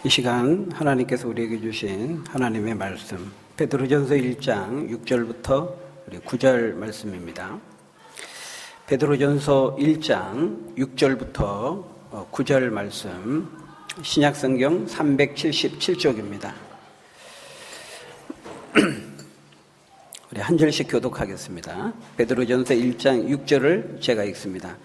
이 시간 하나님께서 우리에게 주신 하나님의 말씀, 베드로전서 1장 6절부터 9절 말씀입니다. 베드로전서 1장 6절부터 9절 말씀, 신약성경 377쪽입니다. 우리 한 절씩 교독하겠습니다. 베드로전서 1장 6절을 제가 읽습니다.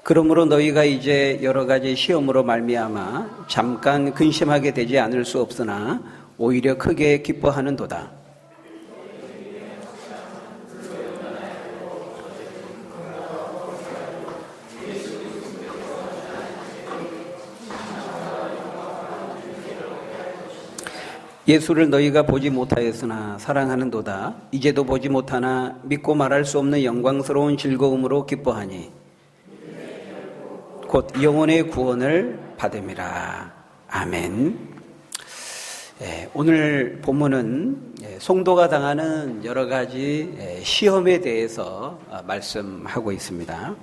그러므로 너희가 이제 여러 가지 시험으로 말미암아 잠깐 근심하게 되지 않을 수 없으나 오히려 크게 기뻐하는도다. 예수를 너희가 보지 못하였으나 사랑하는도다. 이제도 보지 못하나 믿고 말할 수 없는 영광스러운 즐거움으로 기뻐하니 곧 영혼의 구원을 받음이라. 아멘. 오늘 본문은 성도가 당하는 여러 가지 시험에 대해서 말씀하고 있습니다.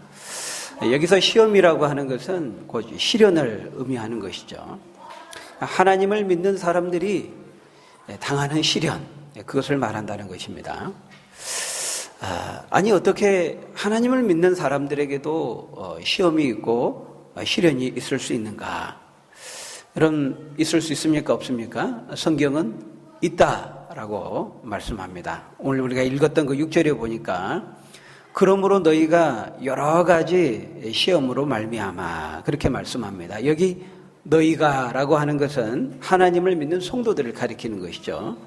여기서 시험이라고 하는 것은 곧 시련을 의미하는 것이죠. 하나님을 믿는 사람들이 당하는 시련, 그것을 말한다는 것입니다. 아니 어떻게 하나님을 믿는 사람들에게도 시험이 있고 시련이 있을 수 있는가? 여러분, 있을 수 있습니까? 없습니까? 성경은 있다라고 말씀합니다. 오늘 우리가 읽었던 그 6절에 보니까 그러므로 너희가 여러 가지 시험으로 말미암아 그렇게 말씀합니다. 여기 너희가라고 하는 것은 하나님을 믿는 성도들을 가리키는 것이죠.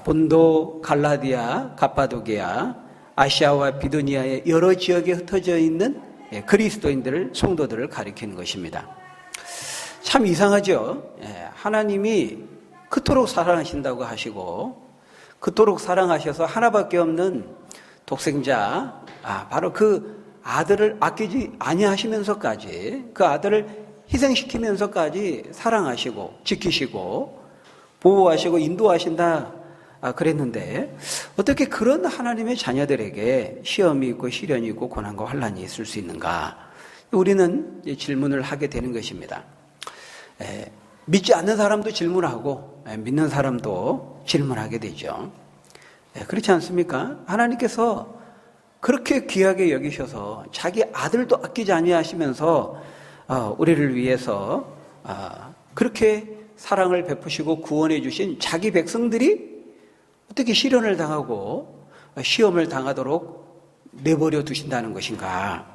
본도, 갈라디아, 갑바도기아, 아시아와 비두니아의 여러 지역에 흩어져 있는 그리스도인들을, 성도들을 가리키는 것입니다. 참 이상하죠. 하나님이 그토록 사랑하신다고 하시고 그토록 사랑하셔서 하나밖에 없는 독생자, 바로 그 아들을 아끼지 아니하시면서까지 그 아들을 희생시키면서까지 사랑하시고 지키시고 보호하시고 인도하신다 그랬는데 어떻게 그런 하나님의 자녀들에게 시험이 있고 시련이 있고 고난과 환난이 있을 수 있는가? 우리는 질문을 하게 되는 것입니다. 믿지 않는 사람도 질문하고 믿는 사람도 질문하게 되죠. 그렇지 않습니까? 하나님께서 그렇게 귀하게 여기셔서 자기 아들도 아끼지 아니하시면서 우리를 위해서 그렇게 사랑을 베푸시고 구원해 주신 자기 백성들이 어떻게 시련을 당하고 시험을 당하도록 내버려 두신다는 것인가?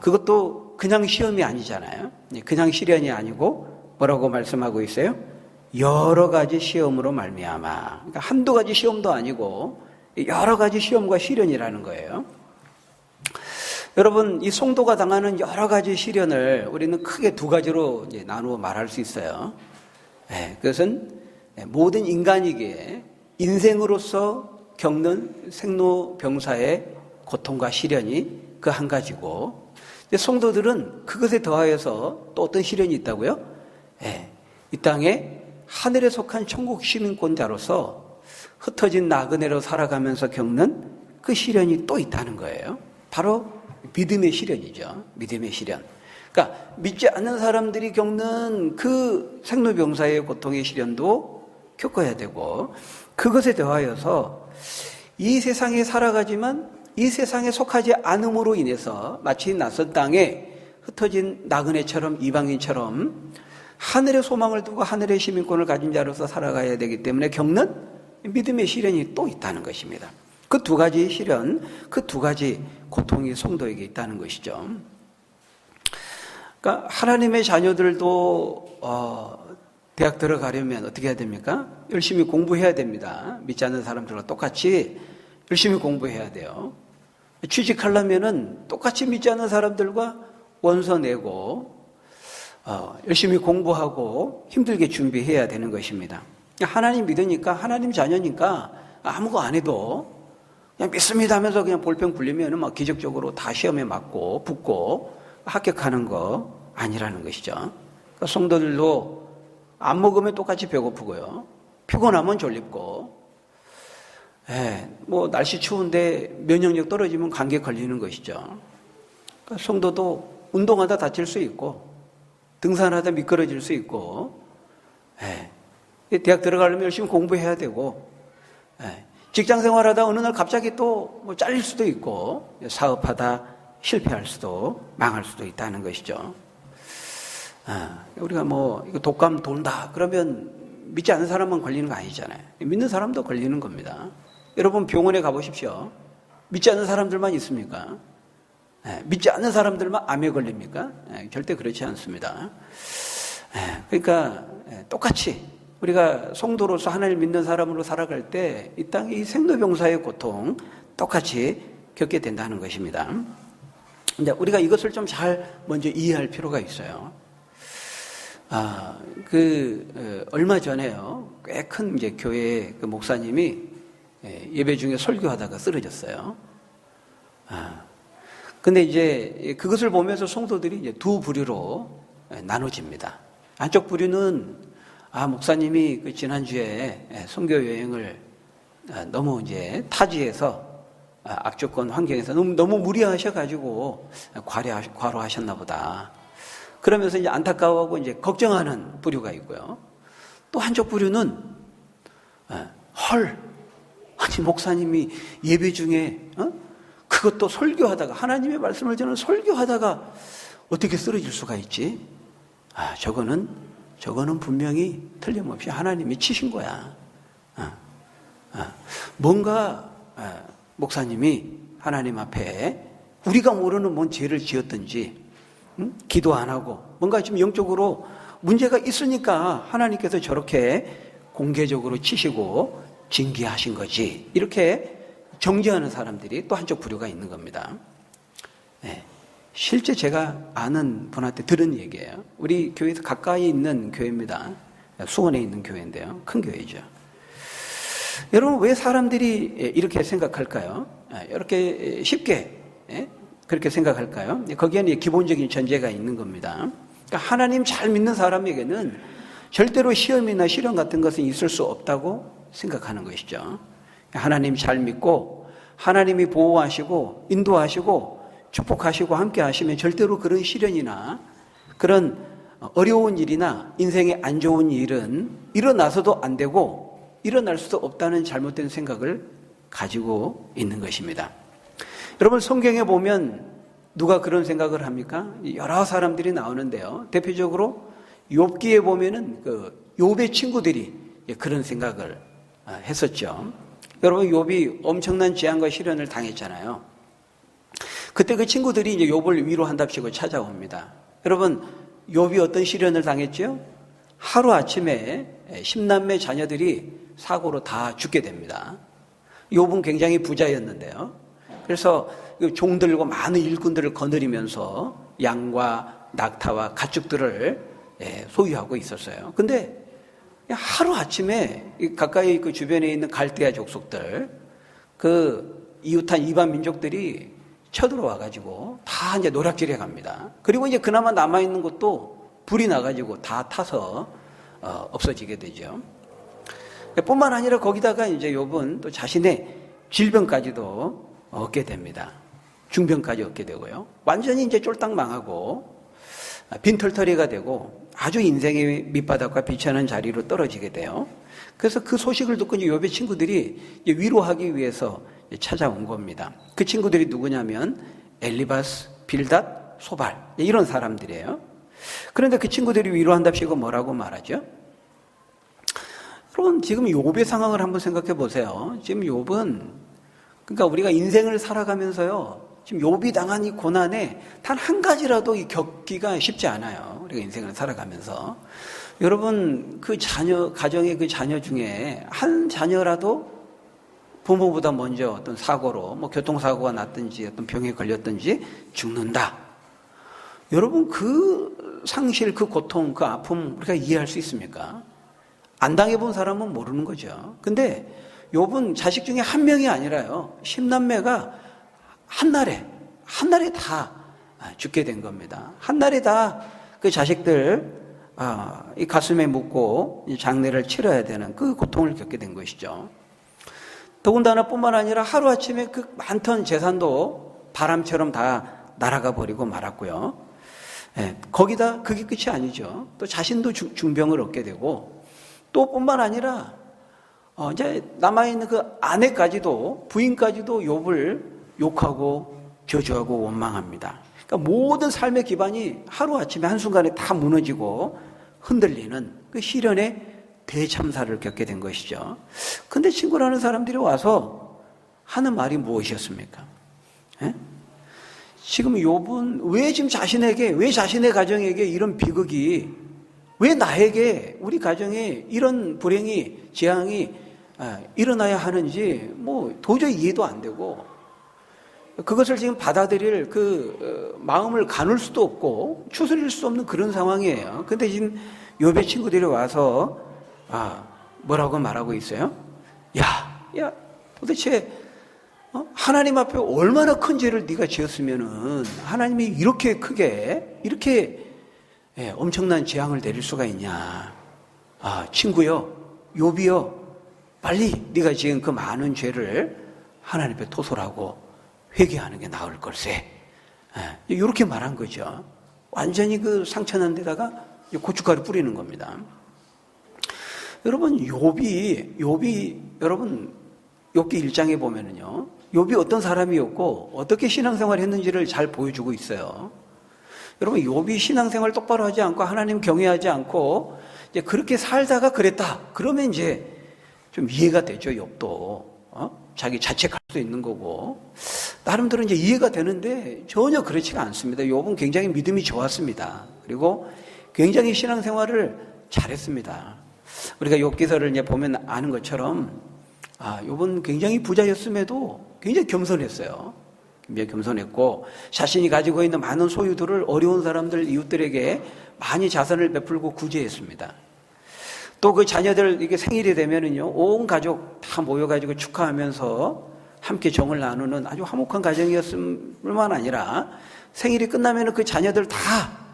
그것도 그냥 시험이 아니잖아요. 그냥 시련이 아니고 뭐라고 말씀하고 있어요? 여러 가지 시험으로 말미암아. 그러니까 한두 가지 시험도 아니고 여러 가지 시험과 시련이라는 거예요. 여러분, 이 성도가 당하는 여러 가지 시련을 우리는 크게 두 가지로 이제 나누어 말할 수 있어요. 그것은 모든 인간이기에 인생으로서 겪는 생로병사의 고통과 시련이 그 한 가지고, 성도들은 그것에 더하여서 또 어떤 시련이 있다고요? 이 땅에 하늘에 속한 천국 시민권자로서 흩어진 나그네로 살아가면서 겪는 그 시련이 또 있다는 거예요. 바로 믿음의 시련이죠. 믿음의 시련. 그러니까 믿지 않는 사람들이 겪는 그 생로병사의 고통의 시련도 겪어야 되고, 그것에 더하여서 이 세상에 살아가지만 이 세상에 속하지 않음으로 인해서 마치 낯선 땅에 흩어진 나그네처럼 이방인처럼 하늘의 소망을 두고 하늘의 시민권을 가진 자로서 살아가야 되기 때문에 겪는 믿음의 시련이 또 있다는 것입니다. 그 두 가지 시련, 그 두 가지 고통이 성도에게 있다는 것이죠. 그러니까 하나님의 자녀들도 대학 들어가려면 어떻게 해야 됩니까? 열심히 공부해야 됩니다. 믿지 않는 사람들과 똑같이 열심히 공부해야 돼요. 취직하려면은 똑같이 믿지 않는 사람들과 원서 내고 열심히 공부하고 힘들게 준비해야 되는 것입니다. 하나님 믿으니까, 하나님 자녀니까 아무거 안 해도 그냥 믿습니다 하면서 그냥 볼펜 굴리면 막 기적적으로 다 시험에 맞고 붙고 합격하는 거 아니라는 것이죠. 그러니까 성도들도 안 먹으면 똑같이 배고프고요. 피곤하면 졸립고, 뭐 날씨 추운데 면역력 떨어지면 감기에 걸리는 것이죠. 성도도 운동하다 다칠 수 있고 등산하다 미끄러질 수 있고 예. 대학 들어가려면 열심히 공부해야 되고, 예. 직장 생활하다 어느 날 갑자기 또 뭐 잘릴 수도 있고, 사업하다 실패할 수도, 망할 수도 있다는 것이죠. 우리가 뭐, 이거 독감 돈다. 그러면 믿지 않는 사람만 걸리는 거 아니잖아요. 믿는 사람도 걸리는 겁니다. 여러분 병원에 가보십시오. 믿지 않는 사람들만 있습니까? 믿지 않는 사람들만 암에 걸립니까? 절대 그렇지 않습니다. 그러니까 똑같이 우리가 성도로서 하나님을 믿는 사람으로 살아갈 때 이 땅의 이 생로병사의 고통 똑같이 겪게 된다는 것입니다. 근데 우리가 이것을 좀 잘 먼저 이해할 필요가 있어요. 얼마 전에요. 꽤 큰 이제 교회 그 목사님이 예배 중에 설교하다가 쓰러졌어요. 근데 이제 그것을 보면서 성도들이 이제 두 부류로 나눠집니다. 한쪽 부류는 목사님이 그 지난주에 선교 여행을 너무 이제 타지에서 악조건 환경에서 너무 무리하셔가지고 과로하셨나 보다. 그러면서 이제 안타까워하고 이제 걱정하는 부류가 있고요. 또 한쪽 부류는 아니 목사님이 예배 중에 그것도 설교하다가 하나님의 말씀을 저는 설교하다가 어떻게 쓰러질 수가 있지? 저거는 분명히 틀림없이 하나님이 치신 거야. 뭔가 목사님이 하나님 앞에 우리가 모르는 뭔 죄를 지었든지 기도 안 하고 뭔가 지금 영적으로 문제가 있으니까 하나님께서 저렇게 공개적으로 치시고 징계하신 거지. 이렇게 정죄하는 사람들이 또 한쪽 부류가 있는 겁니다. 실제 제가 아는 분한테 들은 얘기예요. 우리 교회에서 가까이 있는 교회입니다. 수원에 있는 교회인데요. 큰 교회죠. 여러분 왜 사람들이 이렇게 생각할까요? 이렇게 쉽게 그렇게 생각할까요? 거기에는 기본적인 전제가 있는 겁니다. 그러니까 하나님 잘 믿는 사람에게는 절대로 시험이나 시련 같은 것은 있을 수 없다고 생각하는 것이죠. 하나님 잘 믿고 하나님이 보호하시고 인도하시고 축복하시고 함께 하시면 절대로 그런 시련이나 그런 어려운 일이나 인생에 안 좋은 일은 일어나서도 안 되고 일어날 수도 없다는 잘못된 생각을 가지고 있는 것입니다. 여러분 성경에 보면 누가 그런 생각을 합니까? 여러 사람들이 나오는데요. 대표적으로 욥기에 보면은 그 욥의 친구들이 그런 생각을 했었죠. 여러분 욥이 엄청난 재앙과 시련을 당했잖아요. 그때 그 친구들이 이제 욥을 위로한답시고 찾아옵니다. 여러분 욥이 어떤 시련을 당했죠? 하루 아침에 10남매 자녀들이 사고로 다 죽게 됩니다. 욥은 굉장히 부자였는데요. 그래서 종들과 많은 일꾼들을 거느리면서 양과 낙타와 가축들을 소유하고 있었어요. 근데 하루 아침에 가까이 그 주변에 있는 갈대아 족속들, 그 이웃한 이방 민족들이 쳐들어와가지고 다 이제 노략질해 갑니다. 그리고 이제 그나마 남아있는 것도 불이 나가지고 다 타서 없어지게 되죠. 뿐만 아니라 거기다가 이제 욥은 또 자신의 질병까지도 얻게 됩니다. 중병까지 얻게 되고요. 완전히 이제 쫄딱 망하고 빈털터리가 되고 아주 인생의 밑바닥과 비천한 자리로 떨어지게 돼요. 그래서 그 소식을 듣고 이제 욥의 친구들이 위로하기 위해서 찾아온 겁니다. 그 친구들이 누구냐면 엘리바스, 빌닷, 소발 이런 사람들이에요. 그런데 그 친구들이 위로한답시고 뭐라고 말하죠? 여러분 지금 욥의 상황을 한번 생각해 보세요. 지금 욥은 그러니까 우리가 인생을 살아가면서요. 지금 욥이 당한 이 고난에 단 한 가지라도 겪기가 쉽지 않아요. 우리가 인생을 살아가면서. 여러분 그 가정의 그 자녀 중에 한 자녀라도 부모보다 먼저 어떤 사고로 교통사고가 났든지 어떤 병에 걸렸든지 죽는다. 여러분 그 상실, 그 고통, 그 아픔 우리가 이해할 수 있습니까? 안 당해본 사람은 모르는 거죠. 근데 욥은 자식 중에 한 명이 아니라요. 10남매가 한날에 다 죽게 된 겁니다. 한날에 다 그 자식들 이 가슴에 묻고 장례를 치러야 되는 그 고통을 겪게 된 것이죠. 더군다나 뿐만 아니라 하루아침에 그 많던 재산도 바람처럼 다 날아가 버리고 말았고요. 거기다 그게 끝이 아니죠. 또 자신도 중병을 얻게 되고 또 뿐만 아니라 이제 남아있는 그 아내까지도, 부인까지도 욥을 욕하고 저주하고 원망합니다. 그러니까 모든 삶의 기반이 하루아침에 한순간에 다 무너지고 흔들리는 그 시련의 대참사를 겪게 된 것이죠. 근데 친구라는 사람들이 와서 하는 말이 무엇이었습니까? 예? 지금 욥은 왜 지금 자신에게, 왜 자신의 가정에게 이런 비극이, 왜 나에게, 우리 가정에 이런 불행이, 재앙이 일어나야 하는지 뭐 도저히 이해도 안 되고, 그것을 지금 받아들일 그 마음을 가눌 수도 없고 추스릴 수 없는 그런 상황이에요. 근데 지금 욥의 친구들이 와서 뭐라고 말하고 있어요? 야, 도대체 하나님 앞에 얼마나 큰 죄를 네가 지었으면은 하나님이 이렇게 크게, 이렇게 엄청난 재앙을 내릴 수가 있냐? 친구여, 욥이여, 빨리 네가 지은 그 많은 죄를 하나님 앞에 토설하고 회개하는 게 나을 걸세. 이렇게 말한 거죠. 완전히 그 상처난 데다가 고춧가루 뿌리는 겁니다. 여러분, 욥이 여러분 욥기 1장에 보면은요, 욥이 어떤 사람이었고 어떻게 신앙생활을 했는지를 잘 보여주고 있어요. 여러분, 욥이 신앙생활 똑바로 하지 않고 하나님 경외하지 않고 이제 그렇게 살다가 그랬다. 그러면 이제 좀 이해가 되죠, 욥도. 자기 자책할 수 있는 거고. 나름대로 이제 이해가 되는데 전혀 그렇지가 않습니다. 욥은 굉장히 믿음이 좋았습니다. 그리고 굉장히 신앙생활을 잘했습니다. 우리가 욥기서를 이제 보면 아는 것처럼 욥은 굉장히 부자였음에도 굉장히 겸손했어요. 굉장히 겸손했고 자신이 가지고 있는 많은 소유들을 어려운 사람들, 이웃들에게 많이 자선을 베풀고 구제했습니다. 또 그 자녀들 이게 생일이 되면은요, 온 가족 다 모여가지고 축하하면서 함께 정을 나누는 아주 화목한 가정이었을 뿐만 아니라 생일이 끝나면은 그 자녀들 다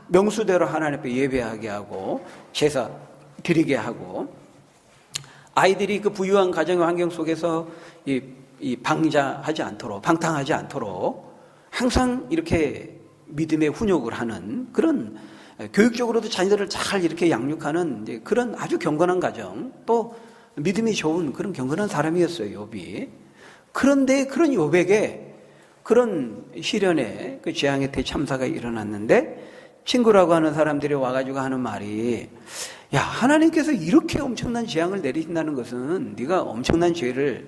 명수대로 하나님 앞에 예배하게 하고 제사 드리게 하고, 아이들이 그 부유한 가정의 환경 속에서 이 방자하지 않도록, 방탕하지 않도록 항상 이렇게 믿음의 훈육을 하는 그런, 교육적으로도 자녀들을 잘 이렇게 양육하는 그런 아주 경건한 가정, 또 믿음이 좋은 그런 경건한 사람이었어요, 욥이. 그런데 그런 욥에게 그런 시련의 그 재앙의 대참사가 일어났는데 친구라고 하는 사람들이 와가지고 하는 말이, 야, 하나님께서 이렇게 엄청난 재앙을 내리신다는 것은 네가 엄청난 죄를,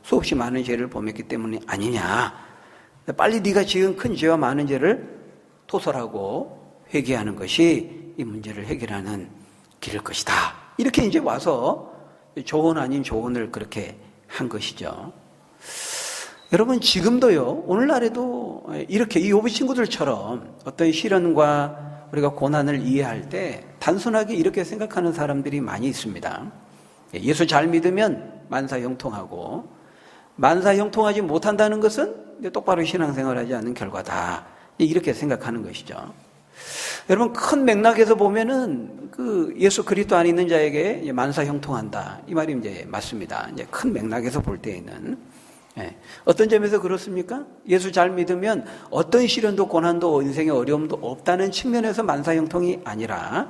수없이 많은 죄를 범했기 때문이 아니냐. 빨리 네가 지은 큰 죄와 많은 죄를 토설하고 회개하는 것이 이 문제를 해결하는 길일 것이다. 이렇게 이제 와서 조언 아닌 조언을 그렇게 한 것이죠. 여러분, 지금도요, 오늘날에도 이렇게 이 욥의 친구들처럼 어떤 시련과 우리가 고난을 이해할 때 단순하게 이렇게 생각하는 사람들이 많이 있습니다. 예수 잘 믿으면 만사형통하고, 만사형통하지 못한다는 것은 똑바로 신앙생활하지 않는 결과다. 이렇게 생각하는 것이죠. 여러분, 큰 맥락에서 보면은 그 예수 그리스도 안에 있는 자에게 만사형통한다, 이 말이 이제 맞습니다. 이제 큰 맥락에서 볼 때에는 어떤 점에서 그렇습니까? 예수 잘 믿으면 어떤 시련도 고난도 인생의 어려움도 없다는 측면에서 만사형통이 아니라,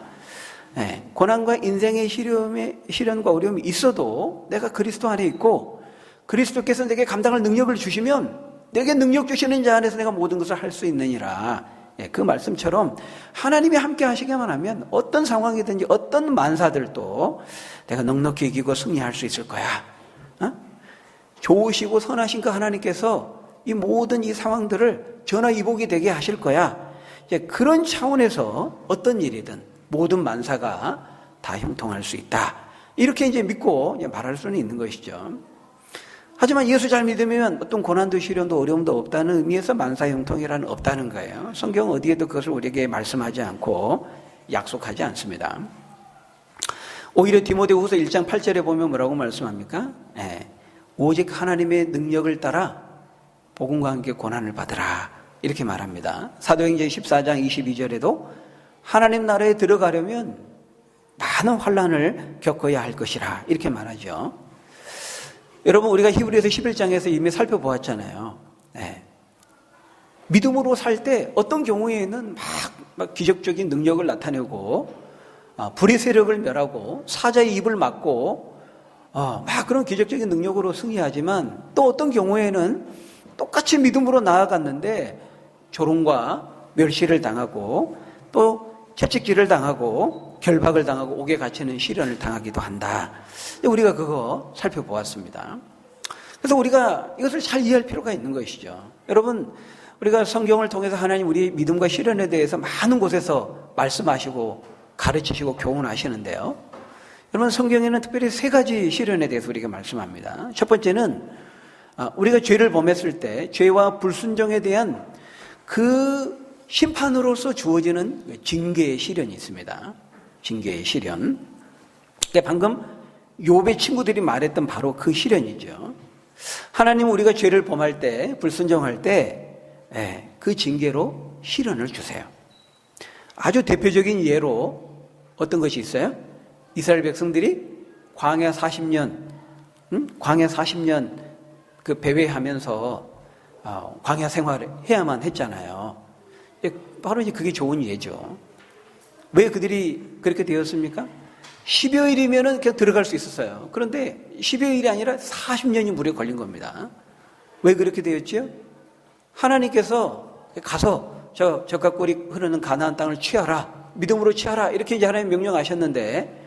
고난과 인생의 시련과 어려움이 있어도 내가 그리스도 안에 있고 그리스도께서 내게 감당할 능력을 주시면 내게 능력 주시는 자 안에서 내가 모든 것을 할 수 있느니라. 그 말씀처럼 하나님이 함께 하시기만 하면 어떤 상황이든지 어떤 만사들도 내가 넉넉히 이기고 승리할 수 있을 거야. 좋으시고 선하신 그 하나님께서 이 모든 이 상황들을 전화위복이 되게 하실 거야. 이제 그런 차원에서 어떤 일이든 모든 만사가 다 형통할 수 있다. 이렇게 이제 믿고 이제 말할 수는 있는 것이죠. 하지만 예수 잘 믿으면 어떤 고난도 시련도 어려움도 없다는 의미에서 만사형통이라는 없다는 거예요. 성경 어디에도 그것을 우리에게 말씀하지 않고 약속하지 않습니다. 오히려 디모데후서 1장 8절에 보면 뭐라고 말씀합니까? 오직 하나님의 능력을 따라 복음과 함께 고난을 받으라, 이렇게 말합니다. 사도행전 14장 22절에도 하나님 나라에 들어가려면 많은 환난을 겪어야 할 것이라, 이렇게 말하죠. 여러분, 우리가 히브리서 11장에서 이미 살펴보았잖아요. 믿음으로 살 때 어떤 경우에는 막 기적적인 능력을 나타내고 불의 세력을 멸하고 사자의 입을 막고 막 그런 기적적인 능력으로 승리하지만 또 어떤 경우에는 똑같이 믿음으로 나아갔는데 조롱과 멸시를 당하고 또 채찍질을 당하고 결박을 당하고 옥에 갇히는 시련을 당하기도 한다. 우리가 그거 살펴보았습니다. 그래서 우리가 이것을 잘 이해할 필요가 있는 것이죠. 여러분, 우리가 성경을 통해서 하나님 우리의 믿음과 시련에 대해서 많은 곳에서 말씀하시고 가르치시고 교훈하시는데요. 여러분, 성경에는 특별히 세 가지 시련에 대해서 우리가 말씀합니다. 첫 번째는 우리가 죄를 범했을 때 죄와 불순종에 대한 그 심판으로서 주어지는 징계의 시련이 있습니다. 징계의 시련. 방금 욥의 친구들이 말했던 바로 그 시련이죠. 하나님은 우리가 죄를 범할 때, 불순종할 때 그 징계로 시련을 주세요. 아주 대표적인 예로 어떤 것이 있어요? 이스라엘 백성들이 광야 40년 그 배회하면서 광야 생활을 해야만 했잖아요. 바로 이제 그게 좋은 예죠. 왜 그들이 그렇게 되었습니까? 10여일이면은 그냥 들어갈 수 있었어요. 그런데 10여일이 아니라 40년이 무려 걸린 겁니다. 왜 그렇게 되었죠? 하나님께서 가서 저 젖과 꿀이 흐르는 가나안 땅을 취하라. 믿음으로 취하라. 이렇게 이제 하나님 명령하셨는데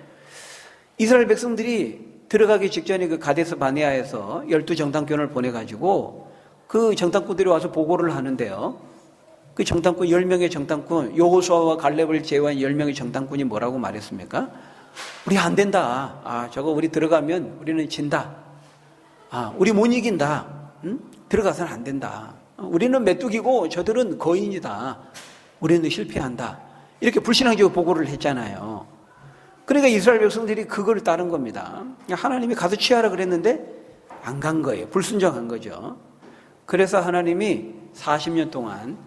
이스라엘 백성들이 들어가기 직전에 그 가데스 바네아에서 12정탐꾼을 보내가지고 그 정탐꾼들이 와서 보고를 하는데요. 그 정탐꾼 10명의 정탐꾼 여호수아와 갈렙을 제외한 10명의 정탐꾼이 뭐라고 말했습니까? 우리 안 된다. 저거 우리 들어가면 우리는 진다. 우리 못 이긴다. 들어가서는 안 된다. 우리는 메뚜기고 저들은 거인이다. 우리는 실패한다. 이렇게 불신앙적으로 보고를 했잖아요. 그러니까 이스라엘 백성들이 그걸 따른 겁니다. 하나님이 가서 취하라 그랬는데 안 간 거예요. 불순종한 거죠. 그래서 하나님이 40년 동안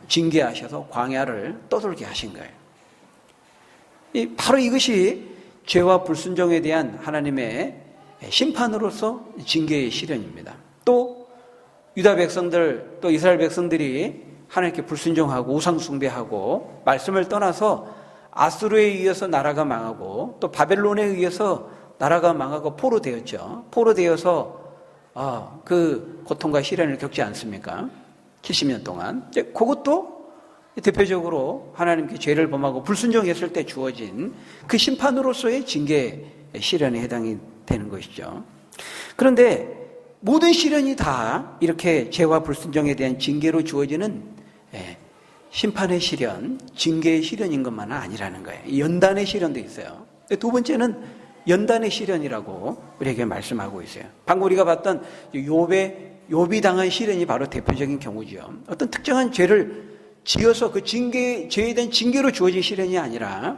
징계하셔서 광야를 떠돌게 하신 거예요. 바로 이것이 죄와 불순종에 대한 하나님의 심판으로서 징계의 시련입니다. 또 유다 백성들, 또 이스라엘 백성들이 하나님께 불순종하고 우상 숭배하고 말씀을 떠나서 아수르에 의해서 나라가 망하고 또 바벨론에 의해서 나라가 망하고 포로되었죠. 포로되어서 그 고통과 시련을 겪지 않습니까? 70년 동안. 그것도 대표적으로 하나님께 죄를 범하고 불순종했을 때 주어진 그 심판으로서의 징계 시련에 해당이 되는 것이죠. 그런데 모든 시련이 다 이렇게 죄와 불순종에 대한 징계로 주어지는 심판의 시련, 징계의 시련인 것만은 아니라는 거예요. 연단의 시련도 있어요. 두 번째는 연단의 시련이라고 우리에게 말씀하고 있어요. 방금 우리가 봤던 욥이 당한 시련이 바로 대표적인 경우죠. 어떤 특정한 죄를 지어서 그 죄에 대한 징계로 주어진 시련이 아니라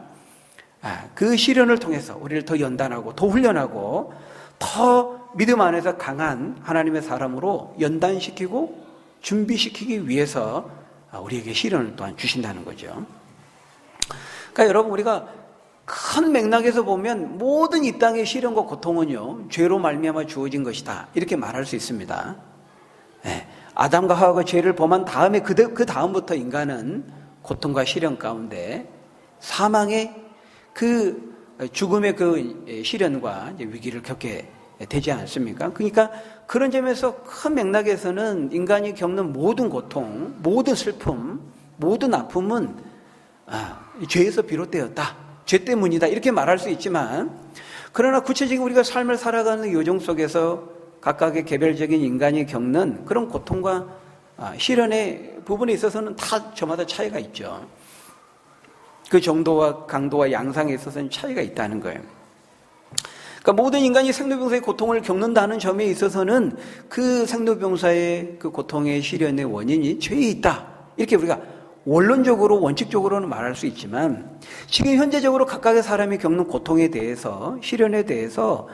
그 시련을 통해서 우리를 더 연단하고 더 훈련하고 더 믿음 안에서 강한 하나님의 사람으로 연단시키고 준비시키기 위해서 우리에게 시련을 또한 주신다는 거죠. 그러니까 여러분, 우리가 큰 맥락에서 보면 모든 이 땅의 시련과 고통은요, 죄로 말미암아 주어진 것이다. 이렇게 말할 수 있습니다. 아담과 하와가 죄를 범한 다음에 그 다음부터 인간은 고통과 시련 가운데 사망의 그 죽음의 그 시련과 위기를 겪게 되지 않습니까? 그러니까 그런 점에서 큰 맥락에서는 인간이 겪는 모든 고통, 모든 슬픔, 모든 아픔은 죄에서 비롯되었다. 죄 때문이다. 이렇게 말할 수 있지만, 그러나 구체적인 우리가 삶을 살아가는 요정 속에서 각각의 개별적인 인간이 겪는 그런 고통과 시련의 부분에 있어서는 다 저마다 차이가 있죠. 그 정도와 강도와 양상에 있어서는 차이가 있다는 거예요. 그러니까 모든 인간이 생로병사의 고통을 겪는다는 점에 있어서는 그 생로병사의 그 고통의 시련의 원인이 죄에 있다. 이렇게 우리가 원론적으로 원칙적으로는 말할 수 있지만, 지금 현재적으로 각각의 사람이 겪는 고통에 대해서, 시련에 대해서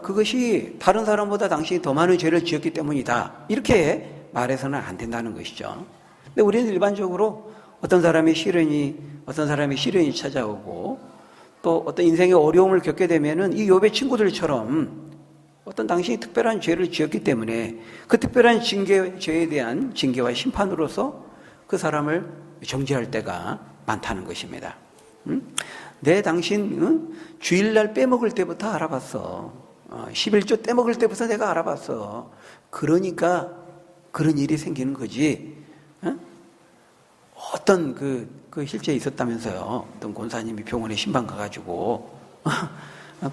그것이 다른 사람보다 당신이 더 많은 죄를 지었기 때문이다. 이렇게 말해서는 안 된다는 것이죠. 근데 우리는 일반적으로 어떤 사람의 시련이 찾아오고 또 어떤 인생의 어려움을 겪게 되면은 이 욥의 친구들처럼 어떤 당신이 특별한 죄를 지었기 때문에 그 특별한 죄에 대한 징계와 심판으로서 그 사람을 정죄할 때가 많다는 것입니다. 내 당신 주일날 빼먹을 때부터 알아봤어. 11조 떼먹을 때부터 내가 알아봤어. 그러니까 그런 일이 생기는 거지. 어떤 그 실제 있었다면서요. 어떤 권사님이 병원에 신방 가가지고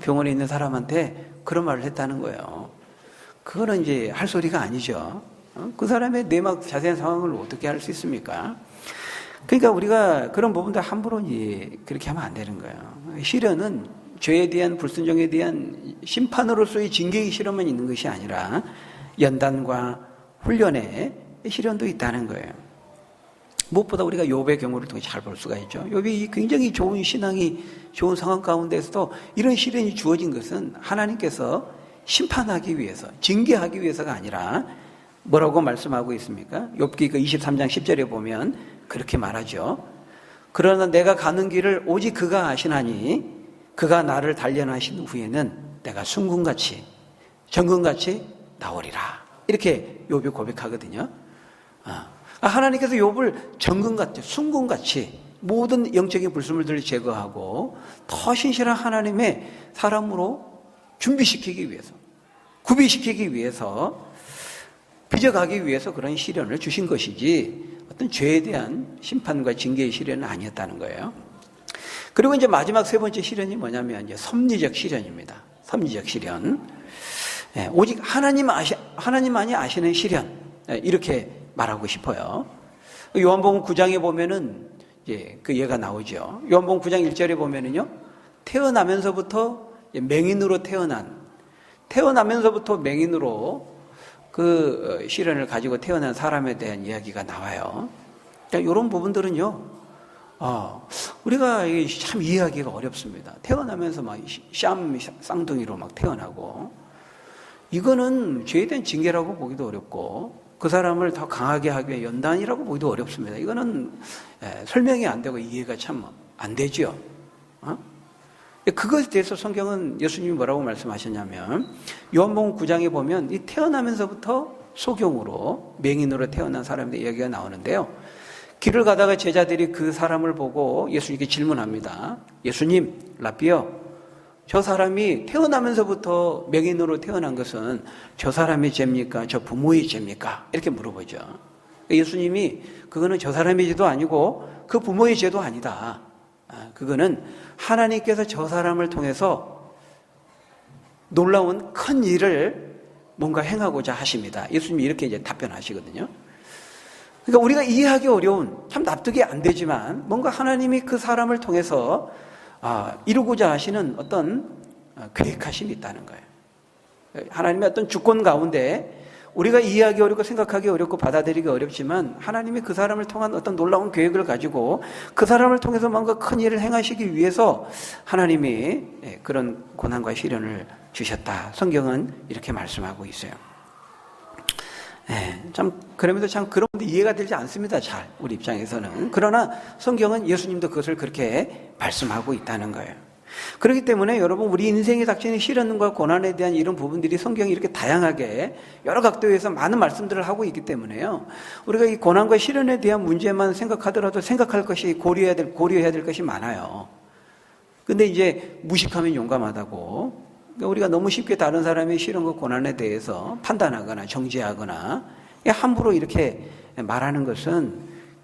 병원에 있는 사람한테 그런 말을 했다는 거예요. 그거는 이제 할 소리가 아니죠. 그 사람의 내막 자세한 상황을 어떻게 알 수 있습니까? 그러니까 우리가 그런 부분들 함부로 그렇게 하면 안 되는 거예요. 시련은 죄에 대한 불순종에 대한 심판으로서의 징계의 시련만 있는 것이 아니라 연단과 훈련의 시련도 있다는 거예요. 무엇보다 우리가 욥의 경우를 통해 잘 볼 수가 있죠. 욥이 굉장히 좋은 신앙이 좋은 상황 가운데서도 이런 시련이 주어진 것은 하나님께서 심판하기 위해서, 징계하기 위해서가 아니라 뭐라고 말씀하고 있습니까? 욥기 그 23장 10절에 보면 그렇게 말하죠. 그러나 내가 가는 길을 오직 그가 아시나니 그가 나를 단련하신 후에는 내가 순금같이 정금같이 나오리라. 이렇게 욥이 고백하거든요. 하나님께서 욥을 정금같이 순금같이 모든 영적인 불순물들을 제거하고 더 신실한 하나님의 사람으로 준비시키기 위해서, 구비시키기 위해서, 빚어가기 위해서 그런 시련을 주신 것이지 어떤 죄에 대한 심판과 징계의 시련은 아니었다는 거예요. 그리고 이제 마지막 세 번째 시련이 뭐냐면 이제 섭리적 시련입니다. 섭리적 시련. 오직 하나님만이 아시는 시련. 이렇게 말하고 싶어요. 요한복음 9장에 보면은 이제 그 예가 나오죠. 요한복음 9장 1절에 보면은요, 태어나면서부터 맹인으로 태어나면서부터 맹인으로 그 시련을 가지고 태어난 사람에 대한 이야기가 나와요. 그러니까 이런 부분들은요, 우리가 참 이해하기가 어렵습니다. 태어나면서 막 쌍둥이로 막 태어나고, 이거는 죄에 대한 징계라고 보기도 어렵고, 그 사람을 더 강하게 하기 위해 연단이라고 보기도 어렵습니다. 이거는 설명이 안 되고 이해가 참 안 되죠. 그것에 대해서 성경은 예수님이 뭐라고 말씀하셨냐면 요한복음 9장에 보면 이 태어나면서부터 소경으로 맹인으로 태어난 사람의 이야기가 나오는데요. 길을 가다가 제자들이 그 사람을 보고 예수님께 질문합니다. 예수님, 라삐요, 저 사람이 태어나면서부터 맹인으로 태어난 것은 저 사람의 죄입니까? 저 부모의 죄입니까? 이렇게 물어보죠. 예수님이 그거는 저 사람의 죄도 아니고 그 부모의 죄도 아니다. 그거는 하나님께서 저 사람을 통해서 놀라운 큰 일을 뭔가 행하고자 하십니다. 예수님이 이렇게 이제 답변하시거든요. 그러니까 우리가 이해하기 어려운, 참 납득이 안 되지만 뭔가 하나님이 그 사람을 통해서 이루고자 하시는 어떤 계획하심이 있다는 거예요. 하나님의 어떤 주권 가운데 우리가 이해하기 어렵고 생각하기 어렵고 받아들이기 어렵지만 하나님이 그 사람을 통한 어떤 놀라운 계획을 가지고 그 사람을 통해서 뭔가 큰 일을 행하시기 위해서 하나님이 그런 고난과 시련을 주셨다. 성경은 이렇게 말씀하고 있어요. 참 그러면서 참 그런 데 이해가 되지 않습니다. 잘 우리 입장에서는. 그러나 성경은 예수님도 그것을 그렇게 말씀하고 있다는 거예요. 그렇기 때문에 여러분, 우리 인생에 닥치는 시련과 고난에 대한 이런 부분들이 성경이 이렇게 다양하게 여러 각도에서 많은 말씀들을 하고 있기 때문에요, 우리가 이 고난과 시련에 대한 문제만 생각하더라도 생각할 것이 고려해야 될 것이 많아요. 근데 이제 무식하면 용감하다고, 그러니까 우리가 너무 쉽게 다른 사람의 시련과 고난에 대해서 판단하거나 정죄하거나 함부로 이렇게 말하는 것은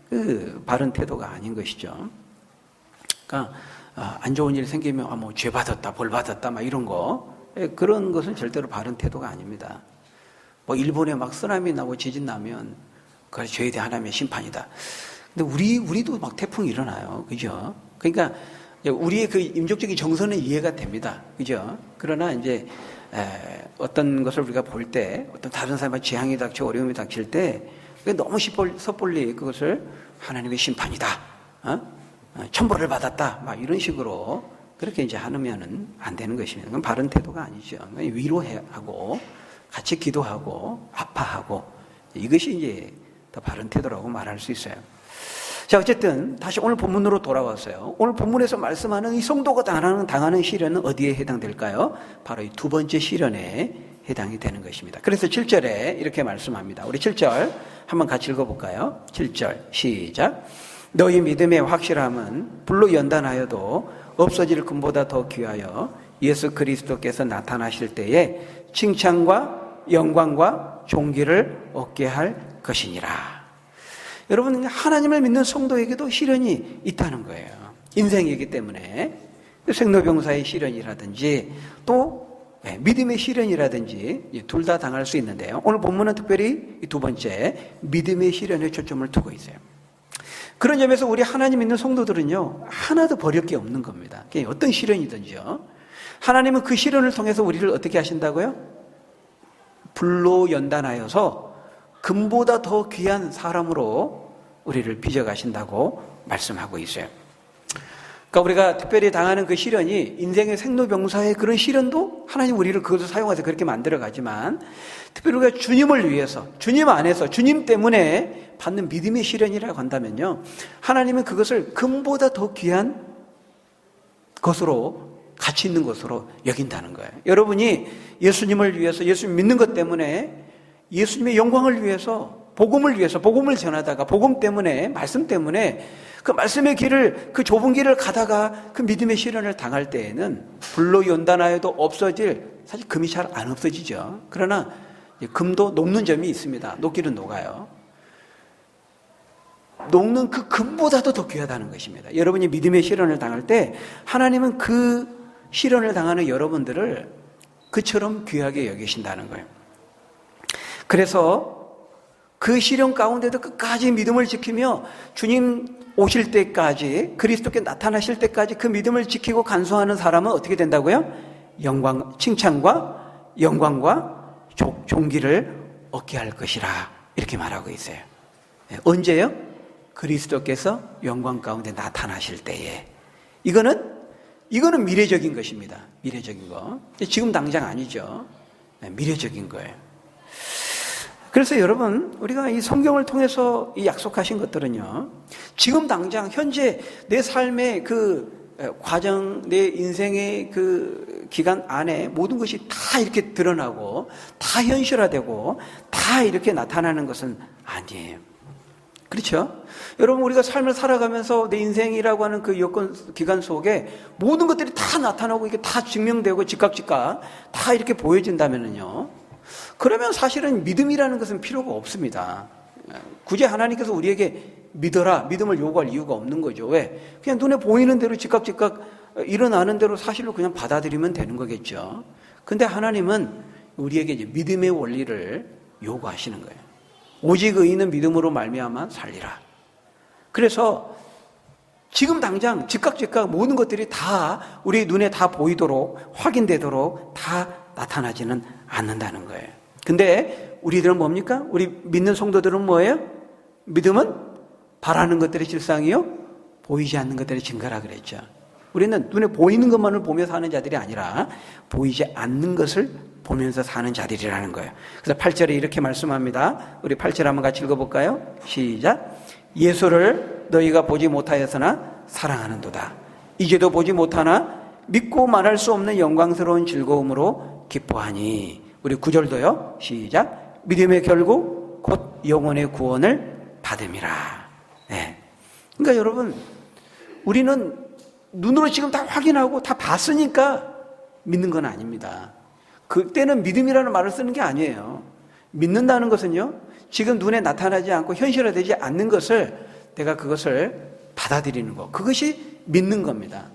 그 바른 태도가 아닌 것이죠. 그러니까 안 좋은 일이 생기면 뭐 죄 받았다, 벌 받았다, 막 이런 거, 그런 것은 절대로 바른 태도가 아닙니다. 뭐 일본에 막 쓰나미 나고 지진 나면 그게 죄에 대한 하나님의 심판이다. 근데 우리도 막 태풍이 일어나요, 그죠? 그러니까 우리의 그 인격적인 정서는 이해가 됩니다, 그죠? 그러나 이제 어떤 것을 우리가 볼 때, 어떤 다른 사람의 재앙이 닥쳐 어려움이 닥칠 때 너무 섣불리 그것을 하나님의 심판이다, 천벌을 받았다, 막 이런 식으로 그렇게 이제 하면은 안 되는 것입니다. 그건 바른 태도가 아니죠. 위로하고 같이 기도하고 아파하고, 이것이 이제 더 바른 태도라고 말할 수 있어요. 자, 어쨌든 다시 오늘 본문으로 돌아왔어요. 오늘 본문에서 말씀하는 이 성도가 당하는 시련은 어디에 해당될까요? 바로 이 두 번째 시련에 해당이 되는 것입니다. 그래서 7절에 이렇게 말씀합니다. 우리 7절 한번 같이 읽어볼까요? 7절 시작. 너희 믿음의 확실함은 불로 연단하여도 없어질 금보다 더 귀하여 예수 그리스도께서 나타나실 때에 칭찬과 영광과 존귀를 얻게 할 것이니라. 여러분, 하나님을 믿는 성도에게도 시련이 있다는 거예요. 인생이기 때문에 생로병사의 시련이라든지 또 믿음의 시련이라든지 둘 다 당할 수 있는데요. 오늘 본문은 특별히 두 번째 믿음의 시련에 초점을 두고 있어요. 그런 점에서 우리 하나님 믿는 성도들은요, 하나도 버릴 게 없는 겁니다. 어떤 시련이든지요. 하나님은 그 시련을 통해서 우리를 어떻게 하신다고요? 불로 연단하여서 금보다 더 귀한 사람으로 우리를 빚어가신다고 말씀하고 있어요. 그러니까 우리가 특별히 당하는 그 시련이 인생의 생로병사의 그런 시련도 하나님 우리를 그것을 사용해서 그렇게 만들어 가지만 특별히 우리가 주님을 위해서, 주님 안에서, 주님 때문에 받는 믿음의 시련이라고 한다면요, 하나님은 그것을 금보다 더 귀한 것으로, 가치 있는 것으로 여긴다는 거예요. 여러분이 예수님을 위해서, 예수님 믿는 것 때문에 예수님의 영광을 위해서, 복음을 위해서, 복음을 전하다가 복음 때문에, 말씀 때문에 그 말씀의 길을, 그 좁은 길을 가다가 그 믿음의 시련을 당할 때에는 불로 연단하여도 없어질, 사실 금이 잘 안 없어지죠. 그러나 금도 녹는 점이 있습니다. 녹기는 녹아요. 녹는 그 금보다도 더 귀하다는 것입니다. 여러분이 믿음의 시련을 당할 때 하나님은 그 시련을 당하는 여러분들을 그처럼 귀하게 여기신다는 거예요. 그래서 그 시련 가운데도 끝까지 믿음을 지키며 주님 오실 때까지, 그리스도께 나타나실 때까지 그 믿음을 지키고 간수하는 사람은 어떻게 된다고요? 칭찬과 영광과 존귀를 얻게 할 것이라, 이렇게 말하고 있어요. 언제요? 그리스도께서 영광 가운데 나타나실 때에. 이거는 미래적인 것입니다. 미래적인 거. 지금 당장 아니죠. 미래적인 거예요. 그래서 여러분, 우리가 이 성경을 통해서 이 약속하신 것들은요, 지금 당장 현재 내 삶의 그 과정, 내 인생의 그 기간 안에 모든 것이 다 이렇게 드러나고 다 현실화되고 다 이렇게 나타나는 것은 아니에요. 그렇죠? 여러분, 우리가 삶을 살아가면서 내 인생이라고 하는 그 여건 기간 속에 모든 것들이 다 나타나고 이게 다 증명되고 즉각 다 이렇게 보여진다면은요, 그러면 사실은 믿음이라는 것은 필요가 없습니다. 굳이 하나님께서 우리에게 믿어라, 믿음을 요구할 이유가 없는 거죠. 왜? 그냥 눈에 보이는 대로 즉각 일어나는 대로 사실로 그냥 받아들이면 되는 거겠죠. 근데 하나님은 우리에게 이제 믿음의 원리를 요구하시는 거예요. 오직 의인은 믿음으로 말미암아 살리라. 그래서 지금 당장 즉각 모든 것들이 다 우리 눈에 다 보이도록, 확인되도록 다 나타나지는 않는다는 거예요. 근데 우리들은 뭡니까? 우리 믿는 성도들은 뭐예요? 믿음은 바라는 것들의 실상이요, 보이지 않는 것들의 증거라 그랬죠. 우리는 눈에 보이는 것만을 보며 사는 자들이 아니라 보이지 않는 것을 보면서 사는 자들이라는 거예요. 그래서 8절에 이렇게 말씀합니다. 우리 8절 한번 같이 읽어볼까요? 시작. 예수를 너희가 보지 못하였으나 사랑하는도다. 이제도 보지 못하나 믿고 말할 수 없는 영광스러운 즐거움으로 기뻐하니. 우리 9절도요. 시작. 믿음의 결국 곧 영혼의 구원을 받음이라. 네. 그러니까 여러분, 우리는 눈으로 지금 다 확인하고 다 봤으니까 믿는 건 아닙니다. 그때는 믿음이라는 말을 쓰는 게 아니에요. 믿는다는 것은요, 지금 눈에 나타나지 않고 현실화되지 않는 것을, 내가 그것을 받아들이는 것, 그것이 믿는 겁니다.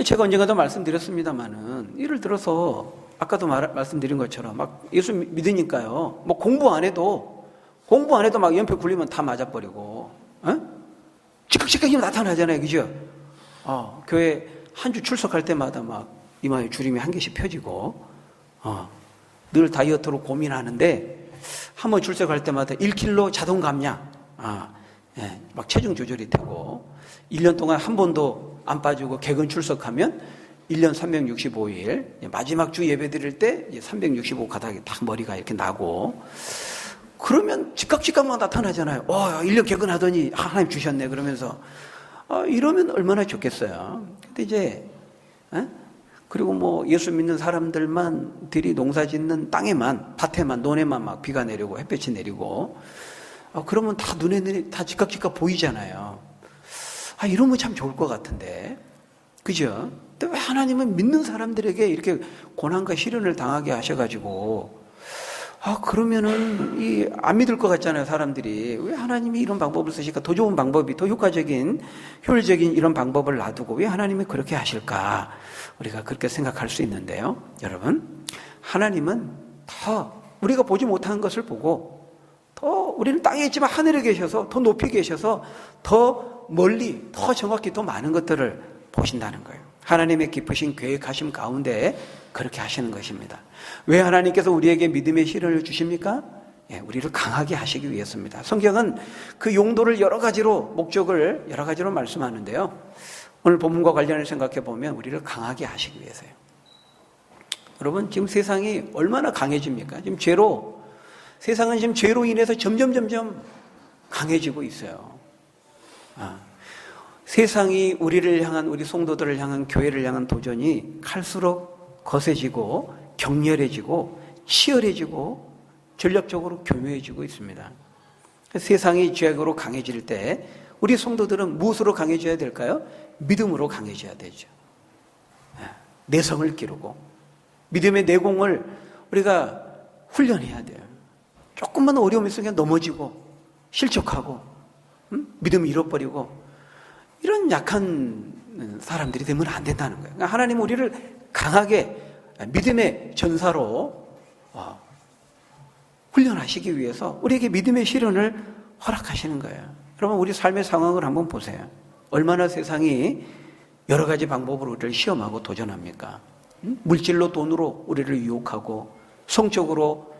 제가 언젠가도 말씀드렸습니다만은, 예를 들어서 아까도 말씀드린 것처럼 막 예수 믿으니까요, 뭐 공부 안 해도 막 연표 굴리면 다 맞아버리고, 즉각 나타나잖아요, 그죠? 교회 한 주 출석할 때마다 막 이마에 주름이 한 개씩 펴지고, 늘 다이어트로 고민하는데 한번 출석할 때마다 1kg 자동 감량, 막 체중 조절이 되고, 1년 동안 한 번도 안 빠지고 개근 출석하면 1년 365일 마지막 주 예배 드릴 때 365 가닥이 딱 머리가 이렇게 나고, 그러면 즉각만 나타나잖아요. 1년 개근하더니 하나님 주셨네 그러면서, 이러면 얼마나 좋겠어요. 근데 이제 그리고 뭐 예수 믿는 사람들만들이 농사 짓는 땅에만, 밭에만, 논에만 막 비가 내리고 햇볕이 내리고, 그러면 다 눈에 다 즉각 보이잖아요. 이러면 참 좋을 것 같은데. 그죠? 근데 왜 하나님은 믿는 사람들에게 이렇게 고난과 시련을 당하게 하셔가지고, 그러면은, 안 믿을 것 같잖아요, 사람들이. 왜 하나님이 이런 방법을 쓰실까? 더 좋은 방법이, 더 효과적인, 효율적인 이런 방법을 놔두고 왜 하나님이 그렇게 하실까? 우리가 그렇게 생각할 수 있는데요. 여러분, 하나님은 우리가 보지 못하는 것을 보고, 우리는 땅에 있지만 하늘에 계셔서, 더 높이 계셔서, 더 멀리, 더 정확히 더 많은 것들을 보신다는 거예요. 하나님의 깊으신 계획하심 가운데 그렇게 하시는 것입니다. 왜 하나님께서 우리에게 믿음의 시련을 주십니까? 우리를 강하게 하시기 위해서입니다. 성경은 그 용도를 여러 가지로, 목적을 여러 가지로 말씀하는데요. 오늘 본문과 관련해서 생각해 보면 우리를 강하게 하시기 위해서요. 여러분, 지금 세상이 얼마나 강해집니까? 지금 세상은 지금 죄로 인해서 점점 강해지고 있어요. 세상이 우리를 향한, 우리 성도들을 향한, 교회를 향한 도전이 갈수록 거세지고 격렬해지고 치열해지고 전략적으로 교묘해지고 있습니다. 세상이 죄악으로 강해질 때 우리 성도들은 무엇으로 강해져야 될까요? 믿음으로 강해져야 되죠. 내성을 기르고 믿음의 내공을 우리가 훈련해야 돼요. 조금만 어려움이 있으면 넘어지고 실족하고 믿음을 잃어버리고 이런 약한 사람들이 되면 안 된다는 거예요. 그러니까 하나님은 우리를 강하게 믿음의 전사로 훈련하시기 위해서 우리에게 믿음의 시련을 허락하시는 거예요. 여러분, 우리 삶의 상황을 한번 보세요. 얼마나 세상이 여러 가지 방법으로 우리를 시험하고 도전합니까? 물질로, 돈으로 우리를 유혹하고, 성적으로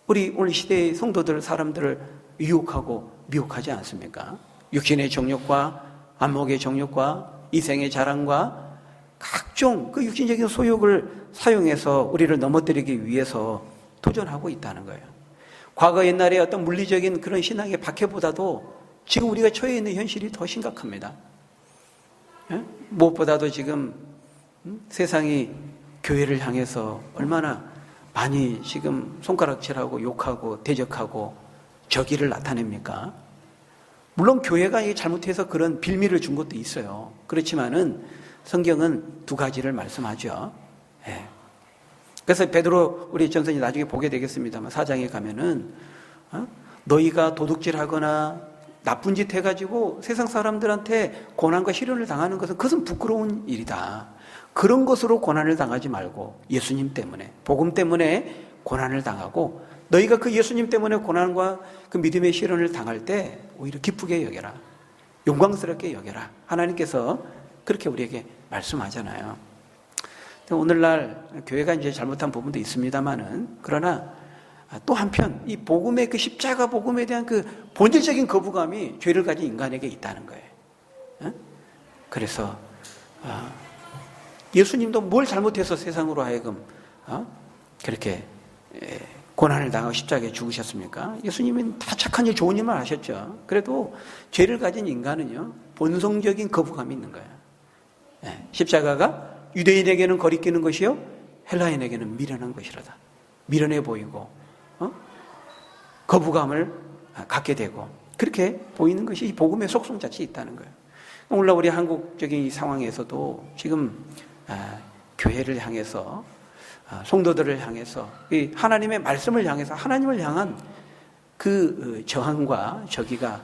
우리 오늘 시대의 성도들, 사람들을 유혹하고 미혹하지 않습니까? 육신의 정욕과 안목의 정욕과 이생의 자랑과 각종 그 육신적인 소욕을 사용해서 우리를 넘어뜨리기 위해서 도전하고 있다는 거예요. 과거 옛날에 어떤 물리적인 그런 신앙의 박해보다도 지금 우리가 처해 있는 현실이 더 심각합니다. 무엇보다도 지금 세상이 교회를 향해서 얼마나 많이 지금 손가락질하고 욕하고 대적하고 적의를 나타냅니까? 물론 교회가 잘못해서 그런 빌미를 준 것도 있어요. 그렇지만은 성경은 두 가지를 말씀하죠. 그래서 베드로 우리 전선이 나중에 보게 되겠습니다만 4장에 가면은 너희가 도둑질하거나 나쁜 짓 해가지고 세상 사람들한테 고난과 시련을 당하는 것은 그것은 부끄러운 일이다. 그런 것으로 고난을 당하지 말고 예수님 때문에, 복음 때문에 고난을 당하고 너희가 그 예수님 때문에 고난과 그 믿음의 시련을 당할 때 오히려 기쁘게 여겨라. 영광스럽게 여겨라. 하나님께서 그렇게 우리에게 말씀하잖아요. 오늘날 교회가 이제 잘못한 부분도 있습니다만은, 그러나 또 한편 이 복음의 그 십자가 복음에 대한 그 본질적인 거부감이 죄를 가진 인간에게 있다는 거예요. 그래서 예수님도 뭘 잘못해서 세상으로 하여금 그렇게 고난을 당하고 십자가에 죽으셨습니까? 예수님은 다 착한 일, 좋은 일만 하셨죠. 그래도 죄를 가진 인간은요, 본성적인 거부감이 있는 거예요. 십자가가 유대인에게는 거리끼는 것이요, 헬라인에게는 미련한 것이라다. 미련해 보이고 거부감을 갖게 되고 그렇게 보이는 것이 이 복음의 속성 자체에 있다는 거예요. 오늘날 우리 한국적인 이 상황에서도 지금 교회를 향해서, 성도들을 향해서, 이 하나님의 말씀을 향해서 하나님을 향한 그 저항과 적의가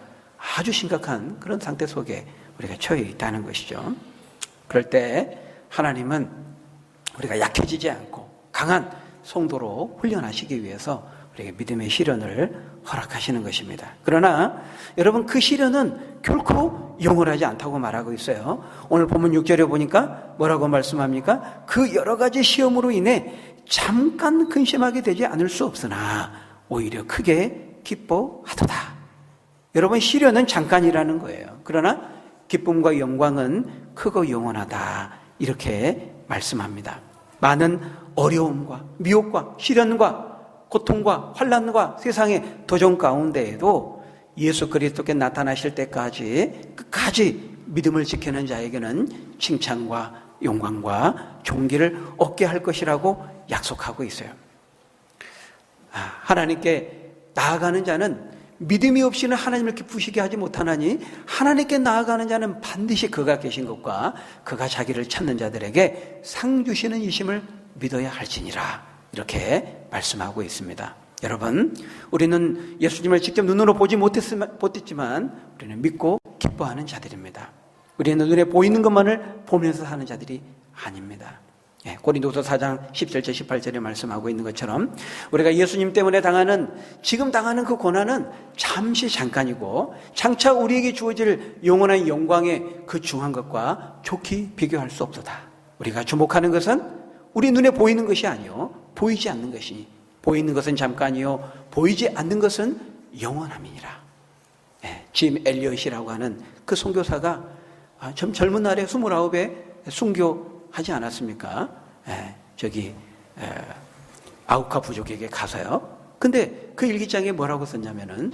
아주 심각한 그런 상태 속에 우리가 처해 있다는 것이죠. 그럴 때 하나님은 우리가 약해지지 않고 강한 성도로 훈련하시기 위해서 우리에게 믿음의 시련을 허락하시는 것입니다. 그러나 여러분, 그 시련은 결코 영원하지 않다고 말하고 있어요. 오늘 본문 6절에 보니까 뭐라고 말씀합니까? 그 여러 가지 시험으로 인해 잠깐 근심하게 되지 않을 수 없으나 오히려 크게 기뻐하도다. 여러분, 시련은 잠깐이라는 거예요. 그러나 기쁨과 영광은 크고 영원하다. 이렇게 말씀합니다. 많은 어려움과 미혹과 시련과 고통과 환난과 세상의 도전 가운데에도 예수 그리스도께 나타나실 때까지 끝까지 믿음을 지키는 자에게는 칭찬과 영광과 존귀를 얻게 할 것이라고 약속하고 있어요. 하나님께 나아가는 자는 믿음이 없이는 하나님을 기쁘시게 하지 못하나니 하나님께 나아가는 자는 반드시 그가 계신 것과 그가 자기를 찾는 자들에게 상 주시는 이심을 믿어야 할지니라. 이렇게 말씀하고 있습니다. 여러분, 우리는 예수님을 직접 눈으로 보지 못했지만 우리는 믿고 기뻐하는 자들입니다. 우리는 눈에 보이는 것만을 보면서 사는 자들이 아닙니다. 고린도서 4장 17절 18절에 말씀하고 있는 것처럼 우리가 예수님 때문에 지금 당하는 그 고난은 잠시 잠깐이고 장차 우리에게 주어질 영원한 영광의 그 중한 것과 좋게 비교할 수 없도다. 우리가 주목하는 것은 우리 눈에 보이는 것이 아니요 보이지 않는 것이, 보이는 것은 잠깐이요 보이지 않는 것은 영원함이니라. 짐 엘리엇이라고 하는 그 선교사가 좀 젊은 날에 29에 순교하지 않았습니까? 아우카 부족에게 가서요. 근데 그 일기장에 뭐라고 썼냐면은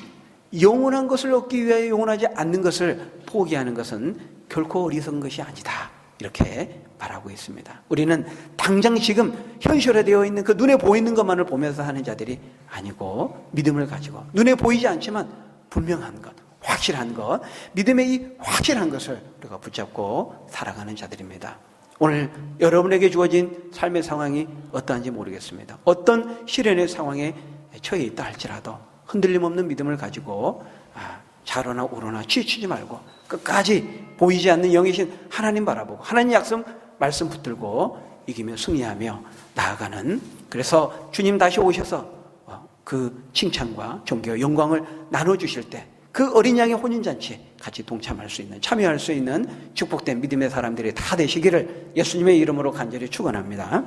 영원한 것을 얻기 위하여 영원하지 않는 것을 포기하는 것은 결코 어리석은 것이 아니다. 이렇게 말하고 있습니다. 우리는 당장 지금 현실화되어 있는 그 눈에 보이는 것만을 보면서 하는 자들이 아니고 믿음을 가지고 눈에 보이지 않지만 분명한 것, 확실한 것, 믿음의 이 확실한 것을 우리가 붙잡고 살아가는 자들입니다. 오늘 여러분에게 주어진 삶의 상황이 어떠한지 모르겠습니다. 어떤 시련의 상황에 처해 있다 할지라도 흔들림 없는 믿음을 가지고 좌로나 우로나 치우치지 말고 끝까지 보이지 않는 영이신 하나님 바라보고 하나님 약속 말씀 붙들고 이기며 승리하며 나아가는, 그래서 주님 다시 오셔서 그 칭찬과 존귀와 영광을 나눠주실 때 그 어린 양의 혼인잔치에 같이 동참할 수 있는, 참여할 수 있는 축복된 믿음의 사람들이 다 되시기를 예수님의 이름으로 간절히 축원합니다.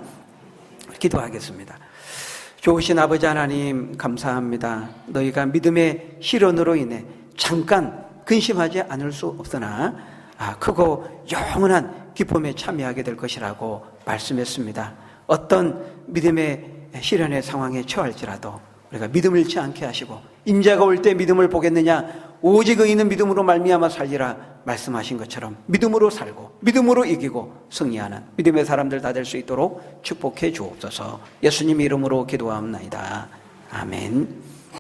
기도하겠습니다. 좋으신 아버지 하나님, 감사합니다. 너희가 믿음의 시련으로 인해 잠깐 근심하지 않을 수 없으나 크고 영원한 기쁨에 참여하게 될 것이라고 말씀했습니다. 어떤 믿음의 시련의 상황에 처할지라도 우리가 믿음을 잃지 않게 하시고 인자가 올 때 믿음을 보겠느냐, 오직 의인은 믿음으로 말미암아 살리라 말씀하신 것처럼 믿음으로 살고 믿음으로 이기고 승리하는 믿음의 사람들 다 될 수 있도록 축복해 주옵소서. 예수님 이름으로 기도하옵나이다. 아멘.